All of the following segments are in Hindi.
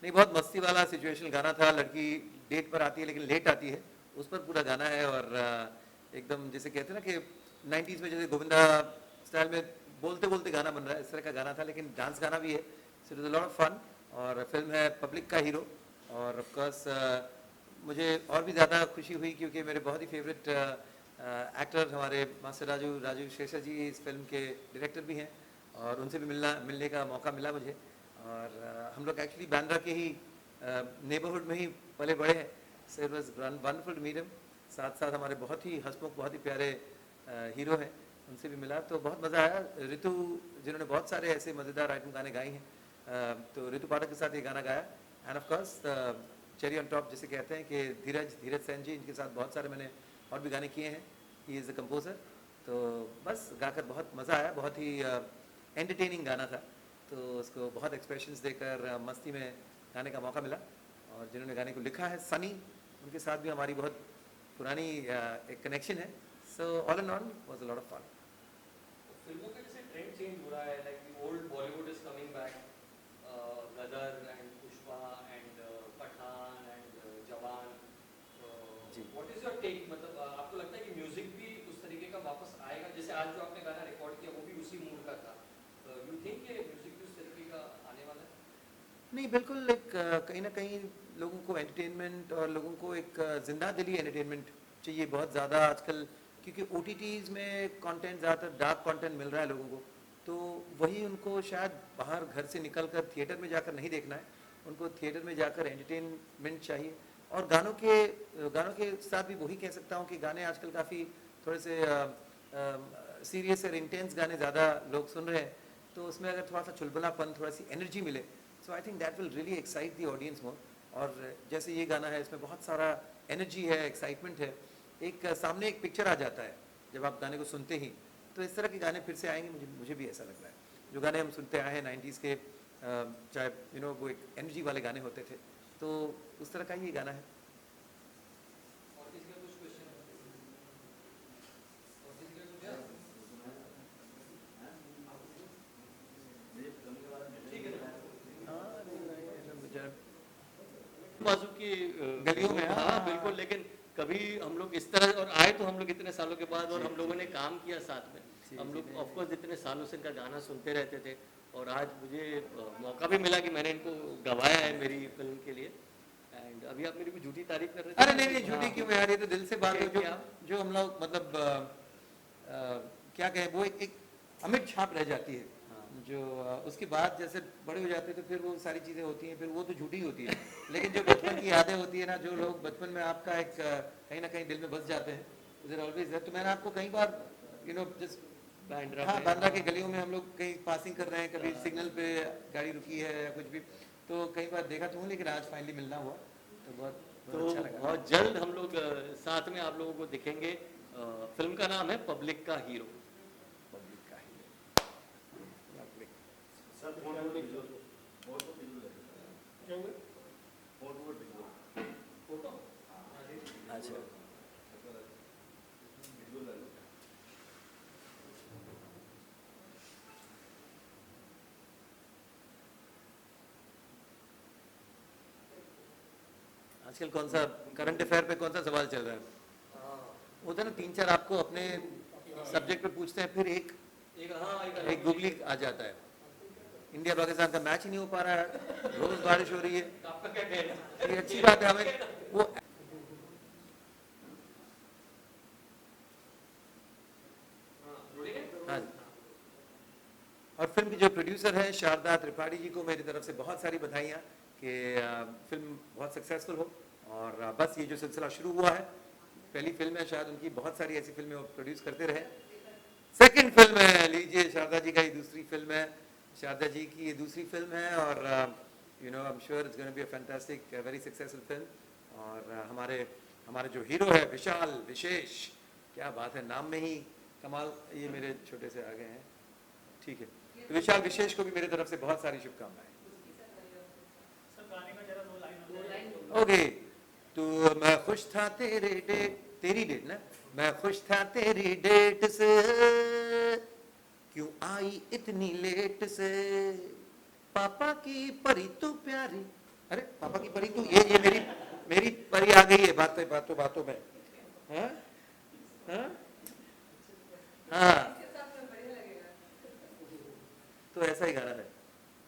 नहीं, बहुत मस्ती वाला सिचुएशनल गाना था। लड़की डेट पर आती है लेकिन लेट आती है, उस पर पूरा गाना है। और एकदम जैसे कहते हैं ना कि 90s में जैसे गोविंदा स्टाइल में बोलते बोलते गाना बन रहा है, इस तरह का गाना था, लेकिन डांस गाना भी है। So it is a lot of fun. और फिल्म है पब्लिक का हीरो। और ऑफ कोर्स मुझे और भी ज़्यादा खुशी हुई क्योंकि मेरे बहुत ही फेवरेट एक्टर हमारे मास्टर राजू राजू शेषा जी इस फिल्म के डायरेक्टर भी हैं, और उनसे भी मिलने का मौका मिला मुझे। और हम लोग एक्चुअली बांद्रा के ही नेबरहुड में ही पले बड़े हैं। So it was wonderful to meet him. साथ साथ हमारे बहुत ही हंसमुख, बहुत ही प्यारे हीरो हैं, उनसे भी मिला तो बहुत मज़ा आया। ऋतु, जिन्होंने बहुत सारे ऐसे मज़ेदार आइटम गाने गाए हैं, तो ऋतु पाठक के साथ ये गाना गाया। End of course cherry on top जिसे कहते हैं कि धीरज धीरज सेन जी, इनके साथ बहुत सारे मैंने और भी गाने किए हैं। He is a composer. तो बस गाकर बहुत मज़ा आया, बहुत ही एंटरटेनिंग गाना था। तो उसको बहुत एक्सप्रेशंस देकर मस्ती में गाने का मौका मिला। और जिन्होंने गाने को लिखा है सनी, उनके साथ भी हमारी बहुत पुरानी एक कनेक्शन है। So all and all was a lot of fun. फिल्मों का जैसे ट्रेंड चेंज हो रहा है, like old Bollywood is coming back, Gadar and Pushpa and Pathaan and Jawan. जी, व्हाट इज योर टेक, मतलब आपको लगता है कि म्यूजिक भी उस तरीके का वापस आएगा? जैसे आज जो आपने गाना रिकॉर्ड किया वो भी उसी मूड का था, यू थिंक कि म्यूजिक भी उस तरीके का आने वाला है? नहीं बिल्कुल, एक कहीं ना कहीं लोगों को एंटरटेनमेंट और लोगों को एक जिंदा दिली एंटरटेनमेंट चाहिए बहुत ज़्यादा आजकल, क्योंकि OTTs में कंटेंट ज़्यादातर डार्क कंटेंट मिल रहा है लोगों को। तो वही उनको शायद बाहर घर से निकल कर थिएटर में जाकर नहीं देखना है, उनको थिएटर में जाकर एंटरटेनमेंट चाहिए। और गानों के साथ भी वही कह सकता हूँ कि गाने आजकल काफ़ी थोड़े से सीरियस और इंटेंस गाने ज़्यादा लोग सुन रहे हैं। तो उसमें अगर थोड़ा सा चुलबुलापन, थोड़ा सी एनर्जी मिले, so I think that will really excite the audience more. और जैसे ये गाना है, इसमें बहुत सारा एनर्जी है, एक्साइटमेंट है, एक सामने एक पिक्चर आ जाता है जब आप गाने को सुनते ही। तो इस तरह के गाने फिर से आएंगे, मुझे भी ऐसा लग रहा है। जो गाने हम सुनते आए हैं 90s के, चाहे वो एक एनर्जी वाले गाने होते थे, तो उस तरह का ही ये गाना है। और किसी का कुछ क्वेश्चन है? और किसी का कुछ है? ठीक है ना? बाजू की गलियों में, हाँ बिल्कुल। लेकिन कभी हम लोग इस तरह और आए तो हम लोग इतने सालों के बाद, और हम लोगों ने काम किया साथ में। हम लोग ऑफकोर्स इतने सालों से इनका गाना सुनते रहते थे, और आज मुझे मौका भी मिला कि मैंने इनको गवाया है मेरी फिल्म के लिए। एंड अभी आप मेरी को झूठी तारीफ कर रहे थे। अरे नहीं नहीं, झूठी क्यों यार, ये तो दिल से बात है। जो हम लोग मतलब क्या कहें, वो एक अमिट छाप रह जाती है। जो उसके बाद जैसे बड़े हो जाते हैं तो फिर वो सारी चीज़ें होती हैं, फिर वो तो झूठी होती है। लेकिन जो बचपन की यादें होती है ना, जो लोग बचपन में आपका एक कहीं ना कहीं दिल में बस जाते हैं, देयर ऑलवेज है। तो मैंने आपको कई बार जस्ट बांद्रा की गलियों में हम लोग कहीं पासिंग कर रहे हैं, कभी सिग्नल पे गाड़ी रुकी है या कुछ भी, तो कई बार देखा तो हूँ, लेकिन आज फाइनली मिलना हुआ तो बहुत अच्छा लगा। बहुत जल्द हम लोग साथ में आप लोगों को दिखेंगे। फिल्म का नाम है पब्लिक का हीरो। पब्लिक का ही lovely। फोटो अच्छा, आजकल कौन सा करंट अफेयर पे कौन सा सवाल चल रहा है? वो तो ना 3-4 आपको अपने सब्जेक्ट पे पूछते हैं, फिर एक एक गूगली आ जाता है। इंडिया पाकिस्तान का मैच ही नहीं हो पा रहा है, रोज बारिश हो रही है। आपका क्या कहना है? ये अच्छी बात है, हमें वो हाँ। और फिल्म की जो प्रोड्यूसर है शारदा त्रिपाठी जी को मेरी तरफ से बहुत सारी बधाइयाँ कि फिल्म बहुत सक्सेसफुल हो। और बस ये जो सिलसिला शुरू हुआ है, पहली फिल्म है, शायद उनकी बहुत सारी ऐसी फिल्में वो प्रोड्यूस करते रहे। सेकंड फिल्म है, लीजिए शारदा जी का ये दूसरी फिल्म है, शारदा जी की ये दूसरी फिल्म है। और I am sure it's gonna be a fantastic very successful film. और हमारे हमारे जो हीरो है विशाल विशेष, क्या बात है, नाम में ही कमाल। ये मेरे छोटे से आ गए हैं, ठीक है। तो विशाल विशेष को भी मेरी तरफ से बहुत सारी शुभकामनाएं। ओके, तो मैं खुश था तेरी डेट ना, मैं खुश था तेरी डेट से, क्यों आई इतनी लेट से, पापा की परी तू प्यारी, अरे पापा की परी तो ये मेरी मेरी परी आ गई है बातों में। हाँ हाँ हाँ, तो ऐसा ही गाना है।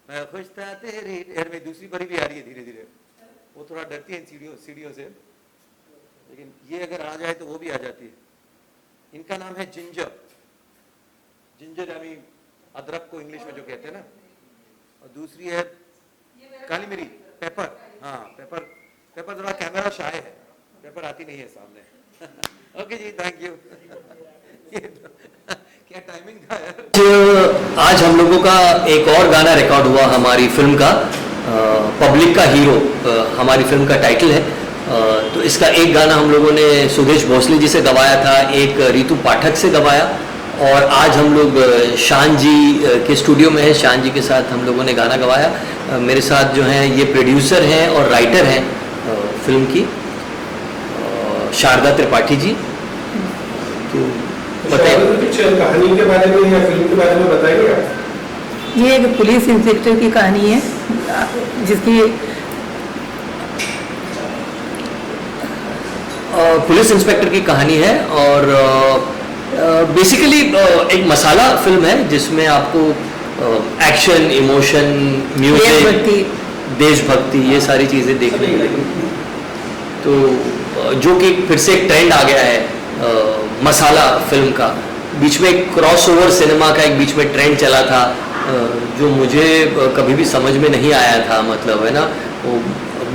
मैं खुश था तेरी यार, में दूसरी परी भी आ रही है धीरे धीरे। वो थोड़ा डरती है इन सीढ़ियों से, लेकिन ये अगर आ जाए तो वो भी आ जाती है। इनका नाम है जिंजर। जिंजर यानी अदरक को इंग्लिश में जो कहते हैं ना। और दूसरी है काली मिरी, पेपर। हाँ पेपर, पेपर थोड़ा कैमरा शाय है, पेपर आती नहीं है सामने। ओके जी, थैंक यू। क्या टाइमिंग था यार। आज हम लोगों का एक और गाना रिकॉर्ड हुआ हमारी फिल्म का, पब्लिक का हीरो हमारी फिल्म का टाइटल है। तो इसका एक गाना हम लोगों ने सुदेश भोसले जी से गवाया था, एक रितु पाठक से गवाया, और आज हम लोग शान जी के स्टूडियो में हैं। शान जी के साथ हम लोगों ने गाना गवाया। मेरे साथ जो हैं ये प्रोड्यूसर हैं और राइटर हैं फिल्म की, शारदा त्रिपाठी जी। तो बताइए कहानी के बारे में या फिल्म के बारे में बताइए आप। ये एक पुलिस इंस्पेक्टर की कहानी है, जिसकी पुलिस इंस्पेक्टर की कहानी है। और बेसिकली एक मसाला फिल्म है जिसमें आपको एक्शन, इमोशन, म्यूजिक, देशभक्ति ये सारी चीज़ें देखने मिलेगी। तो जो कि फिर से एक ट्रेंड आ गया है मसाला फिल्म का। बीच में एक क्रॉसओवर सिनेमा का एक बीच में ट्रेंड चला था, जो मुझे कभी भी समझ में नहीं आया था। मतलब है ना, वो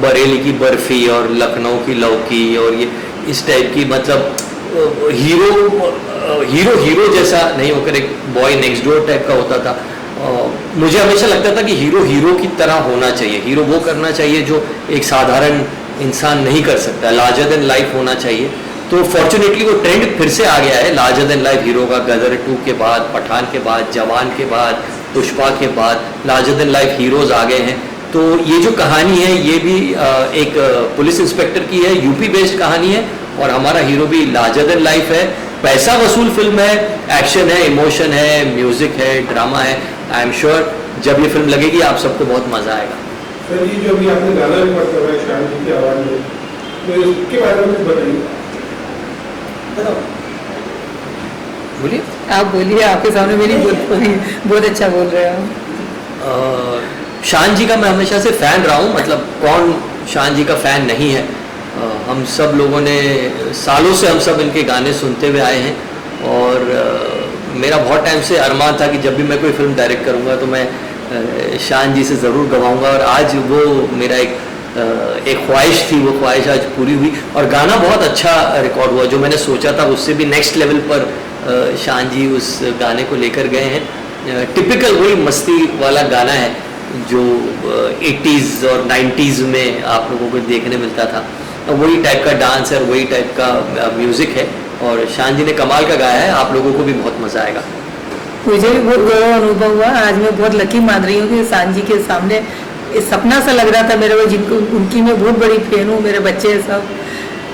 बरेली की बर्फी और लखनऊ की लौकी और ये इस टाइप की, मतलब हीरो जैसा नहीं होकर एक बॉय नेक्स्ट डोर टाइप का होता था। मुझे हमेशा लगता था कि हीरो की तरह होना चाहिए। हीरो वो करना चाहिए जो एक साधारण इंसान नहीं कर सकता, लार्जर देन लाइफ होना चाहिए। तो फॉर्चुनेटली वो ट्रेंड फिर से आ गया है लार्जर देन लाइफ हीरो का। गदर 2 के बाद, पठान के बाद, जवान के बाद, पुष्पा के बाद लार्जर देन लाइफ हीरोज आ गए हैं। तो ये जो कहानी है ये भी एक पुलिस इंस्पेक्टर की है, यूपी बेस्ड कहानी है, और हमारा हीरो भी लार्जर देन लाइफ है। पैसा वसूल फिल्म है, एक्शन है, इमोशन है, म्यूजिक है, ड्रामा है। आई एम श्योर जब ये फिल्म लगेगी आप सबको बहुत मजा आएगा। सर ये जो अभी आपने गाना रिकॉर्ड करवाया शान जी की आवाज में, तो इसके बारे में कुछ बताइए। बोलिए, आप बोलिए, आपके सामने मेरी बहुत अच्छा बोल रहे हो। शान जी का मैं हमेशा से फ़ैन रहा हूँ। मतलब कौन शान जी का फ़ैन नहीं है। हम सब लोगों ने सालों से हम सब इनके गाने सुनते हुए आए हैं, और मेरा बहुत टाइम से अरमान था कि जब भी मैं कोई फिल्म डायरेक्ट करूँगा तो मैं शान जी से ज़रूर गवाऊँगा, और आज वो मेरा एक ख्वाहिश थी, वो ख्वाहिश आज पूरी हुई। और गाना बहुत अच्छा रिकॉर्ड हुआ, जो मैंने सोचा था उससे भी नेक्स्ट लेवल पर शान जी उस गाने को लेकर गए हैं। टिपिकल वही मस्ती वाला गाना है जो 80s और 90s में आप लोगों को देखने मिलता था। वही टाइप का डांस है, वही टाइप का म्यूज़िक है, और शान जी ने कमाल का गाया है। आप लोगों को भी बहुत मज़ा आएगा। मुझे भी बहुत गौरव अनुभव हुआ। आज मैं बहुत लकी मान रही हूँ कि शान जी के सामने सपना सा लग रहा था मेरे को, जिनको उनकी मैं बहुत बड़ी फैन हूँ, मेरे बच्चे सब,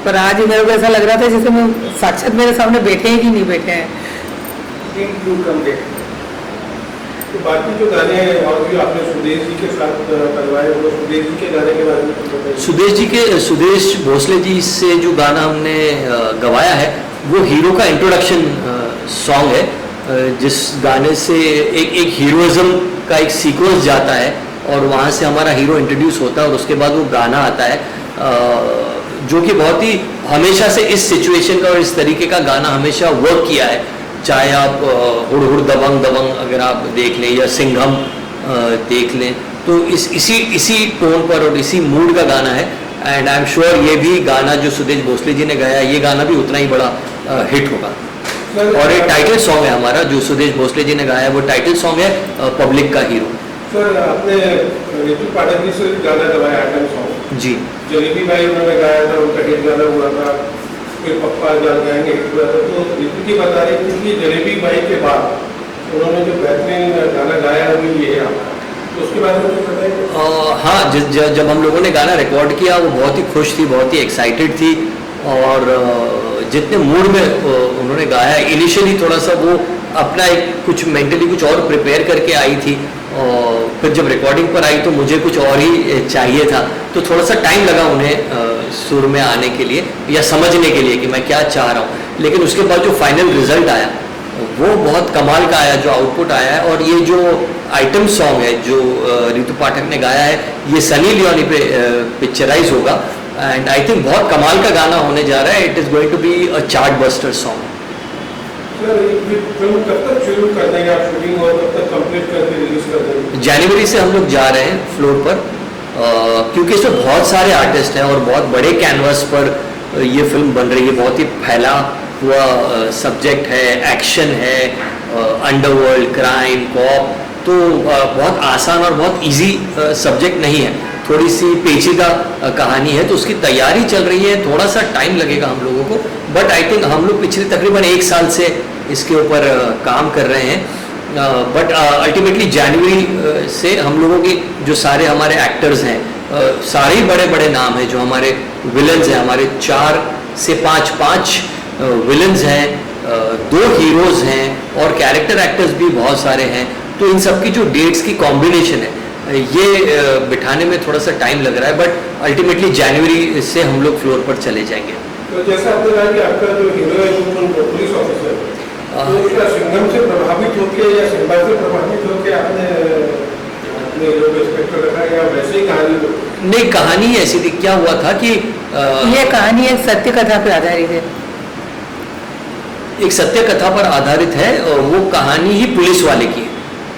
पर आज मेरे को ऐसा लग रहा था जैसे मैं साक्षात मेरे सामने बैठे हैं कि नहीं बैठे हैं। तो बाकी जो गाने हैं और भी आपने सुदेश जी के साथ करवाए, वो सुदेश जी के गाने के बारे में बताइए। सुदेश भोसले जी से जो गाना हमने गवाया है वो हीरो का इंट्रोडक्शन सॉन्ग है, जिस गाने से एक हीरोइज्म का एक सीक्वेंस जाता है, और वहाँ से हमारा हीरो इंट्रोड्यूस होता है, और उसके बाद वो गाना आता है, जो कि बहुत ही हमेशा से इस सिचुएशन का और इस तरीके का गाना हमेशा वर्क किया है। चाहे आप हुड़ हुड़ दबंग दबंग अगर आप देख लें, या सिंघम देख लें, तो इसी टोन पर और इसी मूड का गाना है। एंड आई एम श्योर ये भी गाना जो सुदेश भोसले जी ने गाया, ये गाना भी उतना ही बड़ा हिट होगा। और एक टाइटल सॉन्ग है हमारा जो सुदेश भोसले जी ने गाया, वो टाइटल सॉन्ग है पब्लिक का हीरो। सर आपने रितु पाठक जी से गाना गवाया आइटम सॉन्ग जी, जलेबी भाई उन्होंने गाया था, उनका हिट गाना हुआ था, फिर पप्पा जान गाएंगे हिट हुआ था। तो रितु जी बता रही थी कि जलेबी भाई के बाद उन्होंने जो बेहतरीन गाना गाया है वो ये है, तो उसके बारे में कुछ बताइए। हाँ, जब हम लोगों ने गाना रिकॉर्ड किया वो बहुत ही खुश थी, बहुत ही एक्साइटेड थी, और जितने मूड में उन्होंने गाया, इनिशियली थोड़ा सा वो अपना एक कुछ मेंटली कुछ और प्रिपेयर करके आई थी, और फिर जब रिकॉर्डिंग पर आई तो मुझे कुछ और ही चाहिए था, तो थोड़ा सा टाइम लगा उन्हें सुर में आने के लिए या समझने के लिए कि मैं क्या चाह रहा हूँ। लेकिन उसके बाद जो फाइनल रिजल्ट आया वो बहुत कमाल का आया, जो आउटपुट आया है। और ये जो आइटम सॉन्ग है जो रितु पाठक ने गाया है, ये सनी लियोनी पे पिक्चराइज होगा, एंड आई थिंक बहुत कमाल का गाना होने जा रहा है। It is going to be a chart buster song. Sir ये फिल्म कब तक शुरू कर देंगे आप शूटिंग, और कब तक कंप्लीट करके रिलीज कर देंगे? जनवरी से हम लोग जा रहे हैं फ्लोर पर, क्योंकि इसमें बहुत सारे आर्टिस्ट हैं और बहुत बड़े कैनवास पर ये फिल्म बन रही है। बहुत ही फैला हुआ सब्जेक्ट है, एक्शन है, अंडरवर्ल्ड, क्राइम, कॉप, तो बहुत आसान और बहुत इजी सब्जेक्ट नहीं है, थोड़ी सी पेचीदा कहानी है। तो उसकी तैयारी चल रही है, थोड़ा सा टाइम लगेगा हम लोगों को, बट आई थिंक हम लोग पिछले तकरीबन 1 साल से इसके ऊपर काम कर रहे हैं। बट अल्टीमेटली जनवरी से हम लोगों की जो सारे हमारे एक्टर्स हैं, सारे ही बड़े बड़े नाम हैं, जो हमारे विलन्स हैं, हमारे 4 से 5 विलन्स हैं, 2 हीरोज़ हैं और कैरेक्टर एक्टर्स भी बहुत सारे हैं। तो इन सब की जो डेट्स की कॉम्बिनेशन है, ये बिठाने में थोड़ा सा टाइम लग रहा है, बट अल्टीमेटली जनवरी से हम लोग फ्लोर पर चले जाएंगे। तो जैसा आपने कहा कि आपका जो हीरो है वो पुलिस ऑफिसर है, तो क्या सिंघम से प्रभावित होकर या सिम्बा से प्रभावित होकर आपने जो इंस्पेक्टर रखा, या वैसे ही कहानी? नहीं, कहानी ऐसी थी। क्या हुआ था कि ये कहानी एक सत्य कथा पर आधारित है। एक सत्य कथा पर आधारित है, और वो कहानी ही पुलिस वाले की है।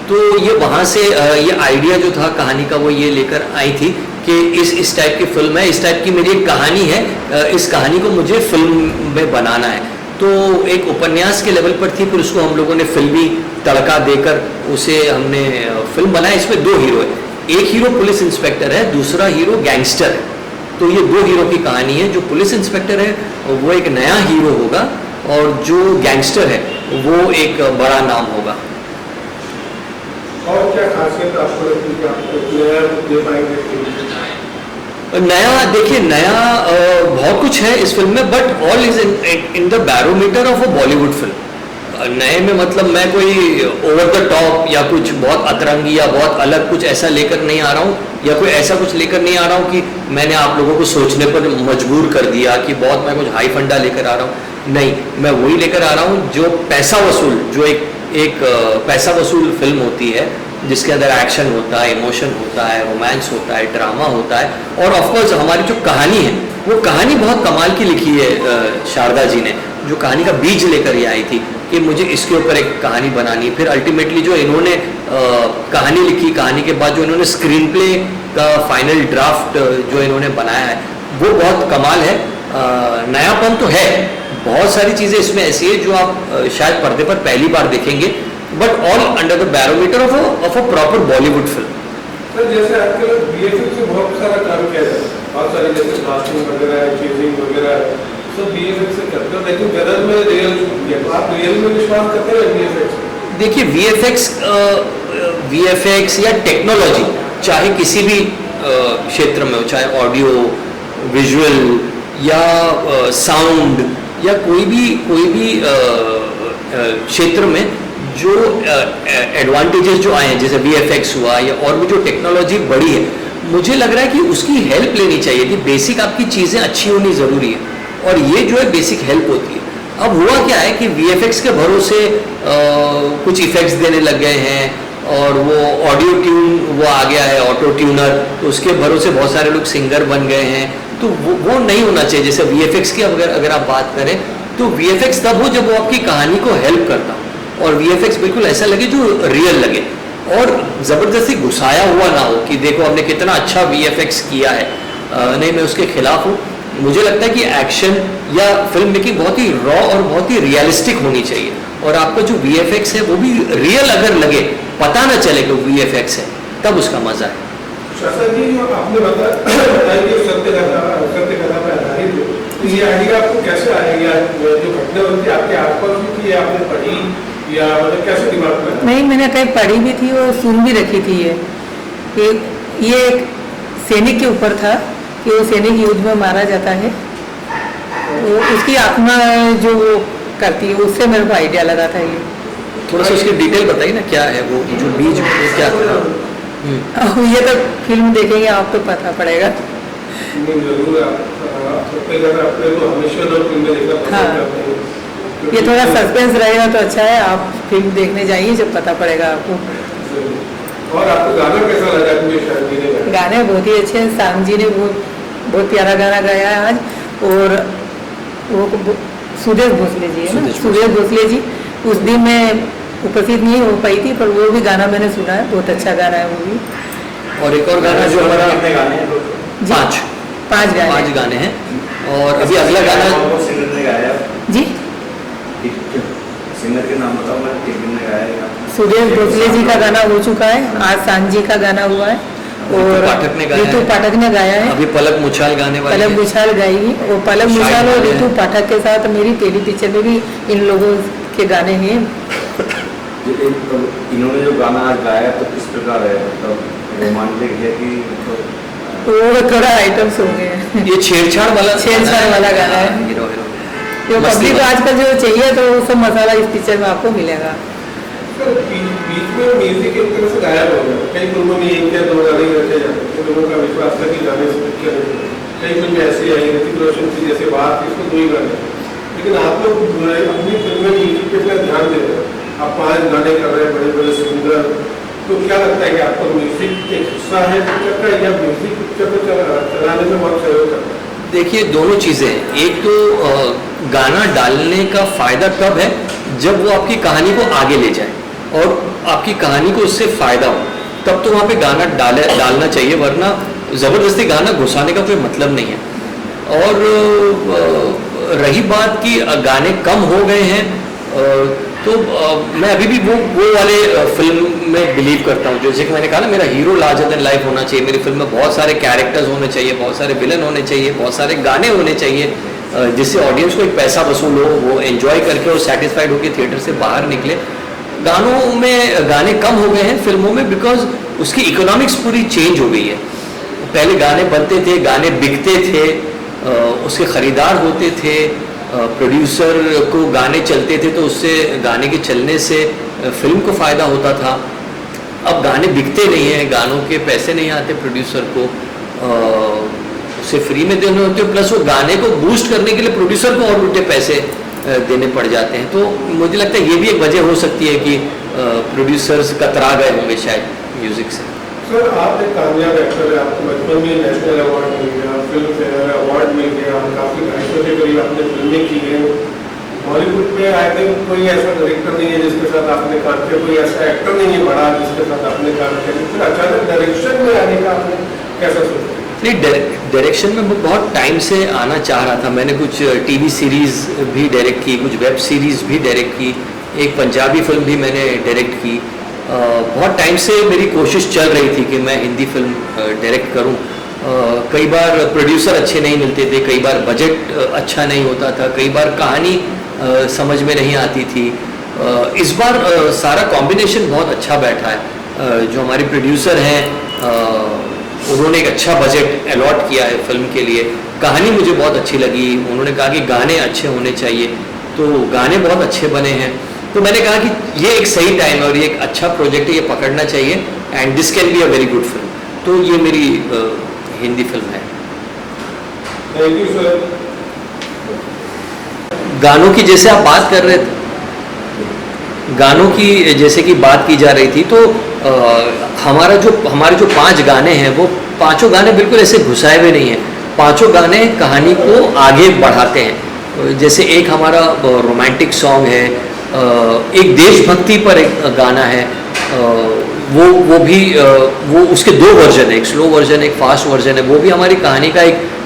तो ये वहाँ से ये आइडिया जो था कहानी का, वो ये लेकर आई थी कि इस टाइप की फिल्म है, इस टाइप की मेरी एक कहानी है, इस कहानी को मुझे फिल्म में बनाना है। तो एक उपन्यास के लेवल पर थी, फिर उसको हम लोगों ने फिल्मी तड़का देकर उसे हमने फिल्म बनाया। इसमें 2 हीरो है, एक हीरो पुलिस इंस्पेक्टर है, दूसरा हीरो गैंगस्टर है। तो ये 2 हीरो की कहानी है। जो पुलिस इंस्पेक्टर है वो एक नया हीरो होगा, और जो गैंगस्टर है वो एक बड़ा नाम होगा। और क्या खासियत आपको लगती है आपको नया दे पाएंगे? नया, देखिए, नया बहुत कुछ है इस फिल्म में, but all is in the barometer of a Bollywood film. नए में मतलब मैं कोई ओवर द टॉप या कुछ बहुत अतरंगी या बहुत अलग कुछ ऐसा लेकर नहीं आ रहा हूँ, या कोई ऐसा कुछ लेकर नहीं आ रहा हूँ कि मैंने आप लोगों को सोचने पर मजबूर कर दिया कि बहुत मैं कुछ हाई फंडा लेकर आ रहा हूँ। नहीं, मैं वही लेकर आ रहा हूँ जो पैसा वसूल, जो एक पैसा वसूल फिल्म होती है, जिसके अंदर एक्शन होता है, इमोशन होता है, रोमांस होता है, ड्रामा होता है, और ऑफकोर्स हमारी जो कहानी है वो कहानी बहुत कमाल की लिखी है। शारदा जी ने जो कहानी का बीज लेकर ये आई थी कि मुझे इसके ऊपर एक कहानी बनानी, फिर अल्टीमेटली जो इन्होंने कहानी लिखी, कहानी के बाद जो इन्होंने स्क्रीन प्ले का फाइनल ड्राफ्ट जो इन्होंने बनाया है वो बहुत कमाल है। नयापन तो है, बहुत सारी चीज़ें इसमें ऐसी है जो आप शायद पर्दे पर पहली बार देखेंगे, but all under the barometer of a proper Bollywood film. Sir जैसे आपके लोग बीएफएक्स से बहुत सारा काम किया है, बहुत सारी जैसे कास्टिंग वगैरह है, चेजिंग वगैरह है, सब बीएफएक्स से करते हो, लेकिन गदर में रियल शूट किया, तो आप रियल में विश्वास करते हैं बीएफएक्स? देखिए, वीएफएक्स या टेक्नोलॉजी चाहे किसी भी क्षेत्र में हो, चाहे ऑडियो, विजुअल या साउंड या कोई भी क्षेत्र में जो एडवांटेजेस जो आए हैं, जैसे वीएफएक्स हुआ या और भी जो टेक्नोलॉजी बढ़ी है, मुझे लग रहा है कि उसकी हेल्प लेनी चाहिए थी। बेसिक आपकी चीज़ें अच्छी होनी ज़रूरी है, और ये जो है बेसिक हेल्प होती है। अब हुआ क्या है कि वीएफएक्स के भरोसे कुछ इफेक्ट्स देने लग गए हैं, और वो ऑडियो ट्यून वो आ गया है, ऑटो ट्यूनर, तो उसके भरोसे बहुत सारे लोग सिंगर बन गए हैं। तो वो नहीं होना चाहिए। जैसे वीएफएक्स की अगर आप बात करें तो वीएफएक्स तब हो जब वो आपकी कहानी को हेल्प करता हो, और वीएफएक्स बिल्कुल ऐसा लगे जो रियल लगे, और ज़बरदस्ती घुसाया हुआ ना हो कि देखो हमने कितना अच्छा वीएफएक्स किया है। नहीं, मैं उसके खिलाफ हूँ। मुझे लगता है कि एक्शन या फिल्म मेकिंग बहुत ही रॉ और बहुत ही रियलिस्टिक होनी चाहिए, और आपका जो वीएफएक्स है वो भी रियल अगर लगे, पता ना चले कि वो है, तब उसका मजा है। शास्त्री जी, जो आपने बताया कि सत्य कथा पर आधारित है, तो ये आइडिया आपको कैसे आएगा? जो घटना होती है आपके आसपास भी थी, आपने पढ़ी, या मतलब कैसे दिमाग में? नहीं, मैंने कहीं पढ़ी भी थी और सुन भी रखी थी कि ये एक सैनिक के ऊपर था कि वो सैनिक युद्ध में मारा जाता है, तो उसकी आत्मा जो वो करती है, उससे मेरे को आइडिया लगा था ये। थोड़ा सा उसकी डिटेल बताइए ना, क्या है वो जो बीज वो क्या था? अब ये तो फिल्म देखेंगे आप तो पता पड़ेगा। नहीं, जरूर आप सबसे ज़्यादा अपने को हमेशा लोग फिल्में देखना हाँ। पसंद करते हैं। ये थोड़ा सस्पेंस रहेगा तो अच्छा है, आप फिल्म देखने जाइए जब पता पड़ेगा आपको। और आपको गाना कैसा लगा मुझे शायद जी ने गाया? गाने बहुत ही अच्छे हैं, सांग जी ने बहुत प्यारा गाना गाया है आज। और वो सुदेश भोसले जी है ना, सुदेश भोसले जी, उस दिन मैं उपस्थित नहीं हो पाई थी, पर वो भी गाना मैंने सुना है, बहुत अच्छा गाना है वो भी। और एक और गाना जो हमारा कितने गाने हैं? जी, 5 5 गाने हैं। और अभी अगला गाना सिंगर ने गाया है? जी, सिंगर के नाम बताओ, मैं किन ने गाया है? सुदेश भोसले जी का गाना हो चुका है, आज सांग जी का गाना हुआ है, और पाठक ने गाया ऋतु है। पाठक ने गाया है। अभी पलक मुछाल गाने वाली पलक है। मुछाल गाएगी, और पलक शाहिद मुछाल और गाने ऋतु हैं। पाठक के साथ मेरी पहली पिक्चर में भी इन लोगों के गाने हैं। इन्होंने जो गाना आज गाया तो किस प्रकार है, मतलब रोमांटिक है कि वो थोड़ा आइटम सॉन्ग है, ये छेड़छाड़ वाला गाना है। हीरो जो मस्ती पब्लिक को वाला। आजकल जो चाहिए तो वो सब मसाला इस पिक्चर में आपको मिलेगा। सर, बीच में म्यूजिक एक तरह से गायब हो गया। कई फिल्मों में एक या दो गाने ही रखे जाते हैं, तो लोगों का विश्वास था कि गाने से पिक्चर है। कई फिल्में ऐसी आई, ऋतिक रोशन की जैसे बात थी, इसमें 2 ही गाने, लेकिन आप लोग अपनी फिल्म में म्यूजिक पे इतना ध्यान दे रहे हैं। आप 5 गाने कर रहे हैं, बड़े बड़े सिंगर, तो क्या लगता है कि आपको म्यूजिक एक हिस्सा है पिक्चर का, या म्यूजिक पिक्चर को चलाने में बहुत सहयोग करता है? देखिए, दोनों चीज़ें हैं। एक तो गाना डालने का फ़ायदा कब है, जब वो आपकी कहानी को आगे ले जाए और आपकी कहानी को उससे फ़ायदा हो, तब तो वहाँ पे गाना डालना चाहिए, वरना ज़बरदस्ती गाना घुसाने का कोई मतलब नहीं है। और रही बात कि गाने कम हो गए हैं, तो मैं अभी भी वो वाले फिल्म में बिलीव करता हूँ, जैसे कि मैंने कहा ना, मेरा हीरो लार्जर देन लाइफ होना चाहिए। मेरी फिल्म में बहुत सारे कैरेक्टर्स होने चाहिए, बहुत सारे विलन होने चाहिए, बहुत सारे गाने होने चाहिए, जिससे ऑडियंस को एक पैसा वसूल हो, वो एंजॉय करके और सेटिस्फाइड होकर थिएटर से बाहर निकले। गानों में गाने कम हो गए हैं फिल्मों में, बिकॉज उसकी इकोनॉमिक्स पूरी चेंज हो गई है। पहले गाने बनते थे, गाने बिकते थे, उसके ख़रीदार होते थे, प्रोड्यूसर को गाने चलते थे तो उससे गाने के चलने से फिल्म को फ़ायदा होता था। अब गाने बिकते नहीं हैं, गानों के पैसे नहीं आते प्रोड्यूसर को, उसे फ्री में देने होते हैं, प्लस वो गाने को बूस्ट करने के लिए प्रोड्यूसर को और उल्टे पैसे देने पड़ जाते हैं। तो मुझे लगता है ये भी एक वजह हो सकती है कि प्रोड्यूसर्स कतरा गए होंगे शायद म्यूज़िक से। सर, आप एक कामयाब एक्टर है, आपको बचपन में नेशनल अवार्ड मिल गया, फिल्म फेयर अवार्ड मिल गया, काफ़ी 250 के करीब आपने फिल्में की हैं। बॉलीवुड में आई थिंक कोई ऐसा डायरेक्टर नहीं है जिसके साथ आपने काम किया, कोई ऐसा एक्टर नहीं है बड़ा जिसके साथ आपने काम किया, फिर अचानक डायरेक्शन में आने का आपने कैसा सोचा? नहीं, डायरेक्शन में मैं बहुत टाइम से आना चाह रहा था। मैंने कुछ टीवी सीरीज़ भी डायरेक्ट की, कुछ वेब सीरीज़ भी डायरेक्ट की, एक पंजाबी फिल्म भी मैंने डायरेक्ट की। बहुत टाइम से मेरी कोशिश चल रही थी कि मैं हिंदी फिल्म डायरेक्ट करूं। कई बार प्रोड्यूसर अच्छे नहीं मिलते थे, कई बार बजट अच्छा नहीं होता था, कई बार कहानी समझ में नहीं आती थी। इस बार सारा कॉम्बिनेशन बहुत अच्छा बैठा है। जो हमारे प्रोड्यूसर हैं, उन्होंने एक अच्छा बजट अलॉट किया है फिल्म के लिए। कहानी मुझे बहुत अच्छी लगी, उन्होंने कहा कि गाने अच्छे होने चाहिए, तो गाने बहुत अच्छे बने हैं। तो मैंने कहा कि ये एक सही टाइम है और ये एक अच्छा प्रोजेक्ट है, ये पकड़ना चाहिए, and this can be a very good film. तो ये मेरी हिंदी फिल्म है। Thank you sir. गानों की जैसे आप बात कर रहे थे, गानों की जैसे कि बात की जा रही थी, तो हमारे जो 5 गाने हैं, वो पांचों गाने बिल्कुल ऐसे घुसाए हुए नहीं हैं। पांचों गाने कहानी को आगे बढ़ाते हैं। जैसे एक हमारा रोमांटिक सॉन्ग है, एक देशभक्ति पर एक गाना है, वो भी वो उसके 2 वर्जन है, एक स्लो वर्जन, एक फास्ट वर्जन है। वो भी हमारी कहानी का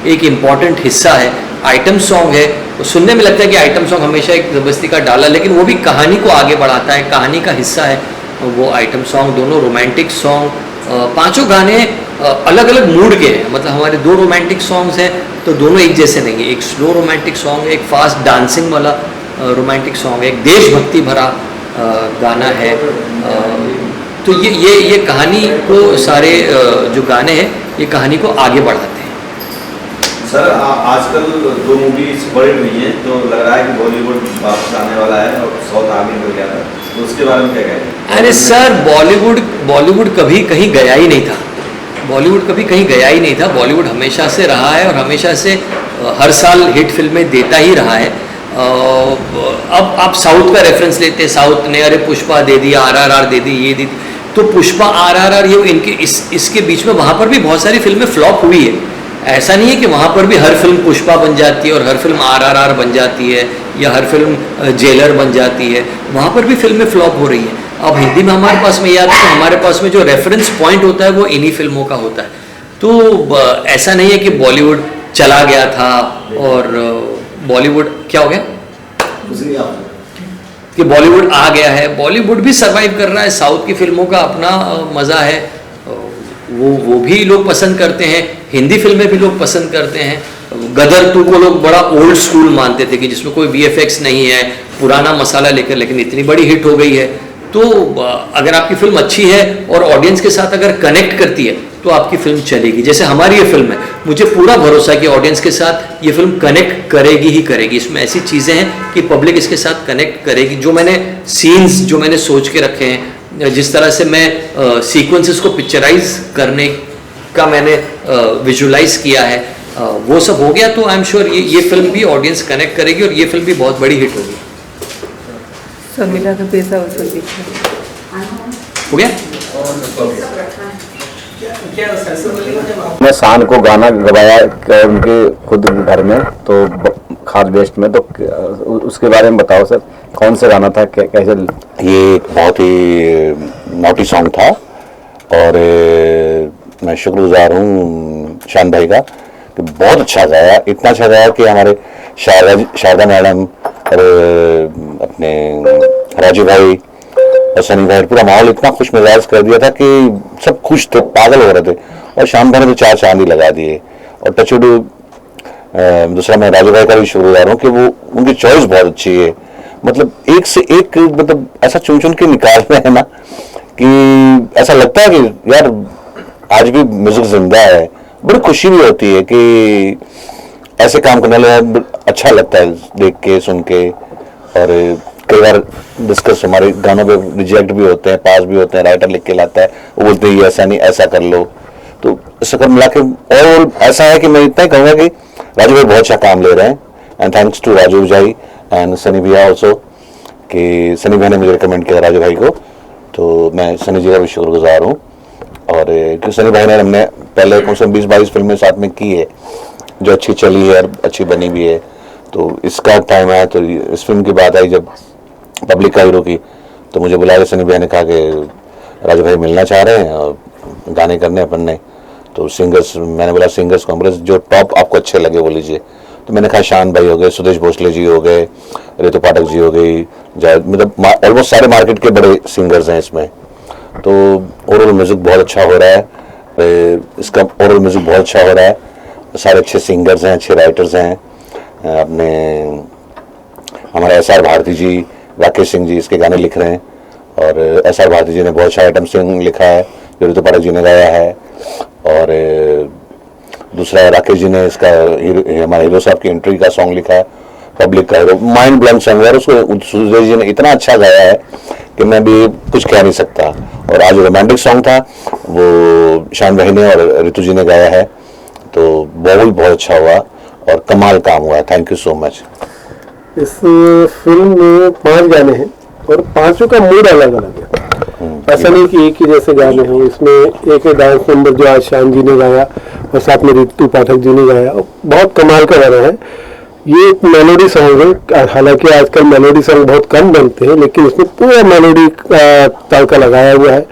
एक इम्पॉर्टेंट हिस्सा है। आइटम सॉन्ग है, तो सुनने में लगता है कि आइटम सॉन्ग हमेशा एक ज़बरदस्ती का डाला, लेकिन वो भी कहानी को आगे बढ़ाता है, कहानी का हिस्सा है वो आइटम सॉन्ग। दोनों रोमांटिक सॉन्ग, पांचों गाने अलग अलग मूड के हैं। मतलब हमारे 2 रोमांटिक सॉन्ग्स हैं तो दोनों एक जैसे नहीं है। एक स्लो रोमांटिक सॉन्ग है, एक फास्ट डांसिंग वाला रोमांटिक सॉन्ग है, एक देशभक्ति भरा गाना है। तो ये कहानी को सारे जो गाने हैं ये कहानी को आगे बढ़ाते हैं। सर, आजकल 2 मूवीज बड़ी हुई हैं, तो लग रहा है कि बॉलीवुड वापस आने वाला है और साउथ आगे बढ़ गया था। तो उसके बारे में क्या कहें? अरे सर, बॉलीवुड कभी कहीं गया ही नहीं था। बॉलीवुड कभी कहीं गया ही नहीं था। बॉलीवुड हमेशा से रहा है और हमेशा से हर साल हिट फिल्में देता ही रहा है। अब आप साउथ का रेफरेंस लेते हैं, साउथ ने अरे पुष्पा दे दिया, RRR दे दी, ये दे दी, तो पुष्पा RRR ये इनके इसके बीच में वहाँ पर भी बहुत सारी फिल्में फ्लॉप हुई है। ऐसा नहीं है कि वहाँ पर भी हर फिल्म पुष्पा बन जाती है और हर फिल्म RRR बन जाती है या हर फिल्म जेलर बन जाती है। वहाँ पर भी फिल्में फ्लॉप हो रही हैं। अब हिंदी में हमारे पास में याद है तो हमारे पास में जो रेफरेंस पॉइंट होता है वो इन्हीं फिल्मों का होता है। तो ऐसा नहीं है कि बॉलीवुड चला गया था और बॉलीवुड क्या हो गया कि बॉलीवुड आ गया है। बॉलीवुड भी सरवाइव कर रहा है। साउथ की फिल्मों का अपना मज़ा है, वो भी लोग पसंद करते हैं। हिंदी फिल्में भी लोग पसंद करते हैं। गदर 2 को लोग बड़ा ओल्ड स्कूल मानते थे कि जिसमें कोई VFX नहीं है, पुराना मसाला लेकर, लेकिन इतनी बड़ी हिट हो गई है। तो अगर आपकी फिल्म अच्छी है और ऑडियंस के साथ अगर कनेक्ट करती है तो आपकी फिल्म चलेगी। जैसे हमारी ये फिल्म है, मुझे पूरा भरोसा है कि ऑडियंस के साथ ये फिल्म कनेक्ट करेगी ही करेगी। इसमें ऐसी चीज़ें हैं कि पब्लिक इसके साथ कनेक्ट करेगी। जो मैंने सीन्स जो मैंने सोच के रखे हैं, जिस तरह से मैं सीक्वेंसेस को पिक्चराइज करने का मैंने विजुलाइज किया है, वो सब हो गया। तो आई एम श्योर ये फिल्म भी ऑडियंस कनेक्ट करेगी और ये फिल्म भी बहुत बड़ी हिट होगी। सब मिला के पैसा वसूल हो गया। मैं शान को गाना गवाया उनके खुद घर में, तो खास बेस्ट में, तो उसके बारे में बताओ सर, कौन सा गाना था, कैसे? ये बहुत ही नॉटी सॉन्ग था और मैं शुक्रगुजार हूँ शान भाई का कि बहुत अच्छा गाया। इतना अच्छा गाया कि हमारे शारदा मैडम और अपने राजू भाई और सनी भाई, पूरा माहौल इतना खुश मिजाज कर दिया था कि सब खुश थे, पागल हो रहे थे। और शाम भर में तो 4 चांद ही लगा दिए। और टचवुड दूसरा मैं राजू भाई का भी शुक्रगुजार हूँ कि वो उनकी चॉइस बहुत अच्छी है। मतलब एक से एक, मतलब ऐसा चुन चुन के निकाल रहे हैं ना कि ऐसा लगता है कि यार आज भी म्यूजिक जिंदा है। बड़ी खुशी भी होती है कि ऐसे काम करने वाले, अच्छा लगता है देख के सुन के। और कई बार डिस्कस हमारे गानों पे रिजेक्ट भी होते हैं, पास भी होते हैं, राइटर लिख के लाता है, वो बोलते हैं ऐसा नहीं ऐसा कर लो। तो सब मिला के और ऐसा है कि मैं इतना ही कहूँगा कि राजू भाई बहुत अच्छा काम ले रहे हैं। एंड थैंक्स टू राजू भाई एंड सनी भैया ऑल्सो, कि सनी भाई ने मुझे रिकमेंड किया राजू भाई को, तो मैं सनी जी का भी शुक्रगुजार हूँ। और क्योंकि सनी भाई ने हमने पहले कम से कम 20-22 फिल्में साथ में की है जो अच्छी चली है और अच्छी बनी भी है। तो इसका टाइम आया तो इस फिल्म की बात आई जब पब्लिक का हीरो की, तो मुझे बुलाया। सनी भाई ने कहा कि राजू भाई मिलना चाह रहे हैं और गाने करने अपन ने। तो सिंगर्स, मैंने बोला सिंगर्स कॉम्प्लेक्स जो टॉप आपको अच्छे लगे वो लीजिए। तो मैंने कहा शान भाई हो गए, सुदेश भोसले जी हो गए, रितु पाठक जी हो गई, मतलब ऑलमोस्ट सारे मार्केट के बड़े सिंगर्स हैं इसमें। तो ओवरऑल म्यूजिक बहुत अच्छा हो रहा है, इसका ओवरऑल म्यूजिक बहुत अच्छा हो रहा है। सारे अच्छे सिंगर्स हैं, अच्छे राइटर्स हैं। अपने हमारे SR भारती जी, राकेश सिंह जी इसके गाने लिख रहे हैं। और SR भारती जी ने बहुत अच्छा आइटम सॉन्ग लिखा है जो ऋतु पाठक जी ने गाया है। और दूसरा राकेश जी ने इसका हमारे हीरो साहब की एंट्री का सॉन्ग लिखा है, पब्लिक का हीरो, माइंड ब्लोइंग सॉन्ग है। उसको सुदेश जी ने इतना अच्छा गाया है कि मैं भी कुछ कह नहीं सकता। और आज रोमांटिक सॉन्ग था, वो शान भाई ने और ऋतु जी ने गाया है, तो बहुत अच्छा हुआ और कमाल काम हुआ है। Thank you so much. इस फिल्म में 5 गाने हैं और 5 का मूड अलग अलग है। ऐसा नहीं कि एक ही जैसे गाने हैं। इसमें एक डांस नंबर जो आज शान जी ने गाया और साथ में ऋतु पाठक जी ने गाया, बहुत कमाल का गाना है। ये एक मेलोडी सॉन्ग है। हालांकि आजकल मेलोडी सॉन्ग बहुत कम बनते हैं, लेकिन इसमें पूरा मेलोडी का तड़का लगाया हुआ है।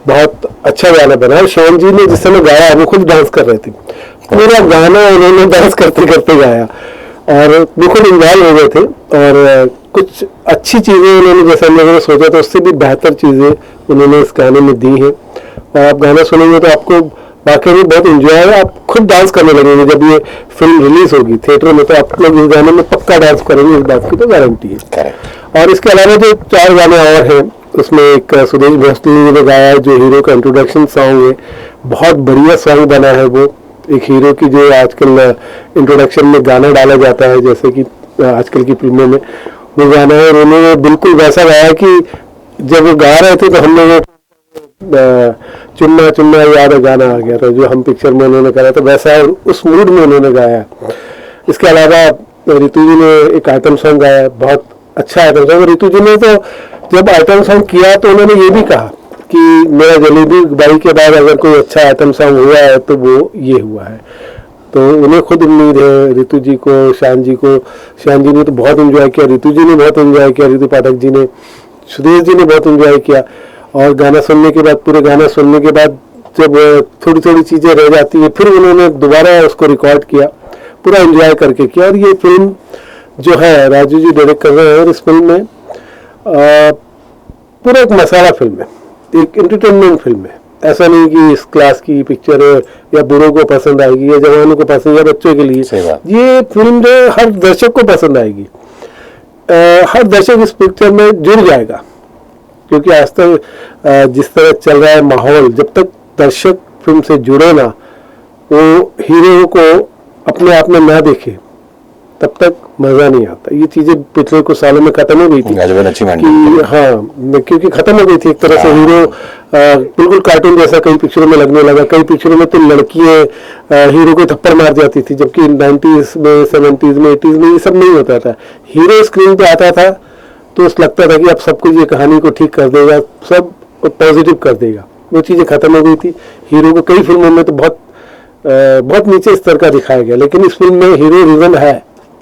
बहुत अच्छा गाना बना है। शान जी ने जिस समय गाया वो खुद डांस कर रहे थे, पूरा गाना उन्होंने डांस करते करते गाया और बिल्कुल इन्वॉल्व हो गए थे। और कुछ अच्छी चीज़ें उन्होंने, जैसे हम लोगों ने सोचा था उससे भी बेहतर चीज़ें उन्होंने इस गाने में दी हैं। और आप गाना सुनेंगे तो आपको वाकई में बहुत इंजॉय है। आप खुद डांस करने लगेंगे जब ये फिल्म रिलीज होगी थिएटर में, तो आप लोग इस गाने में पक्का डांस करेंगे, इस बात की तो गारंटी है। और इसके अलावा जो 4 गाने और हैं, उसमें एक सुदेश भोसले जी ने गाया है जो हीरो का इंट्रोडक्शन सॉन्ग है। बहुत बढ़िया सॉन्ग बना है वो। एक हीरो की जो आजकल इंट्रोडक्शन में गाना डाला जाता है जैसे कि आजकल की फिल्मों में, वो गाना है और उन्होंने बिल्कुल वैसा गाया कि जब वो गा रहे थे तो हम लोगों चुम्मा चुम्मा याद गाना आ गया था, जो हम पिक्चर में उन्होंने करा था, वैसा उस मूड में उन्होंने गाया। इसके अलावा रितु जी ने एक आइटम सॉन्ग गाया, बहुत अच्छा आइटम सॉन्ग। रितु जी ने तो जब आइटम सॉन्ग किया तो उन्होंने ये भी कहा कि मेरा जलेबी बाई के बाद अगर कोई अच्छा आइटम सॉन्ग हुआ है तो वो ये हुआ है। तो उन्हें खुद उम्मीद है, रितु जी को, शान जी को। शान जी ने तो बहुत एंजॉय किया, रितु जी ने बहुत एंजॉय किया, रितु पाठक जी ने, सुदेश जी ने बहुत एंजॉय किया। और गाना सुनने के बाद, पूरे गाना सुनने के बाद जब थोड़ी थोड़ी चीज़ें रह जाती है, फिर उन्होंने दोबारा उसको रिकॉर्ड किया, पूरा एंजॉय करके किया। और ये फिल्म जो है राजू जी डायरेक्ट कर रहे हैं, और इस फिल्म में पूरा एक मसाला फिल्म है, एक एंटरटेनमेंट फिल्म है। ऐसा नहीं कि इस क्लास की पिक्चर है या बूढ़ों को पसंद आएगी या जवानों को पसंद, या बच्चों के लिए। ये फिल्म जो हर दर्शक को पसंद आएगी, हर दर्शक इस पिक्चर में जुड़ जाएगा। क्योंकि आज तक जिस तरह चल रहा है माहौल, जब तक दर्शक फिल्म से जुड़े ना, वो हीरो को अपने आप में ना देखे, तब तक मजा नहीं आता। ये चीजें पिछले कुछ सालों में खत्म हो गई थी कि हाँ, क्योंकि खत्म हो गई थी एक तरह से। हीरो बिल्कुल कार्टून जैसा कई पिक्चरों में लगने लगा। कई पिक्चरों में तो लड़कियां हीरो को थप्पड़ मार जाती थी, जबकि 90s में, 70s में, 80s में ये सब नहीं होता था। हीरो स्क्रीन पे आता था तो लगता था कि अब सब कुछ ये कहानी को ठीक कर देगा, सब पॉजिटिव कर देगा। वो चीज़ें खत्म हो गई थी। हीरो को कई फिल्मों में तो बहुत नीचे स्तर का दिखाया गया, लेकिन इस फिल्म में हीरो रीजन है।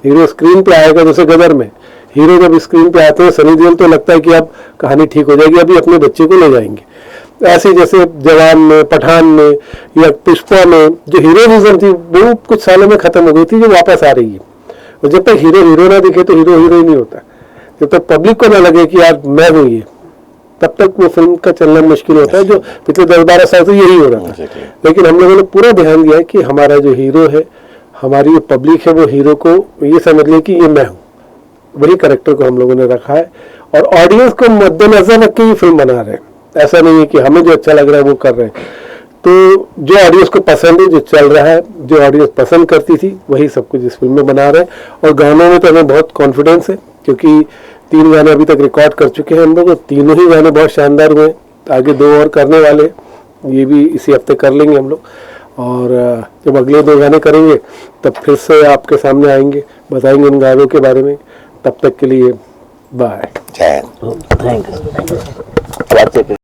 हीरो स्क्रीन पे आएगा, जैसे गदर में हीरो जब स्क्रीन पे आते हैं, सनी देओल, तो लगता है कि अब कहानी ठीक हो जाएगी, अभी अपने बच्चे को ले जाएंगे। ऐसे जैसे जवान में, पठान में या पुष्पा में जो हीरो रीजन थी, वो कुछ सालों में खत्म हो गई थी, जो वापस आ रही है। और जब तक हीरो ना दिखे तो हीरो ही नहीं होता। जब तक पब्लिक को ना लगे कि यार मैं हूँ ये, तब तक वो फिल्म का चलना मुश्किल होता है, जो पिछले 10-12 साल से यही हो रहा था। लेकिन हम लोगों ने पूरा ध्यान दिया कि हमारा जो हीरो है, हमारी जो पब्लिक है, वो हीरो को ये समझ ले कि ये मैं हूँ। वही कैरेक्टर को हम लोगों ने रखा है, और ऑडियंस को मद्देनजर रख के ये फिल्म बना रहे हैं। ऐसा नहीं है कि हमें जो अच्छा लग रहा है वो कर रहे हैं। तो जो ऑडियंस को पसंद है, जो चल रहा है, जो ऑडियंस पसंद करती थी, वही सब कुछ इस फिल्म में बना रहे हैं। और गानों में तो हमें बहुत कॉन्फिडेंस है, क्योंकि 3 गाने अभी तक रिकॉर्ड कर चुके हैं हम लोग, तीनों ही गाने बहुत शानदार हुए। आगे 2 और करने वाले, ये भी इसी हफ्ते कर लेंगे हम लोग। और जब अगले 2 गाने करेंगे तब फिर से आपके सामने आएंगे, बताएंगे इन गानों के बारे में। तब तक के लिए बाय। Thank you.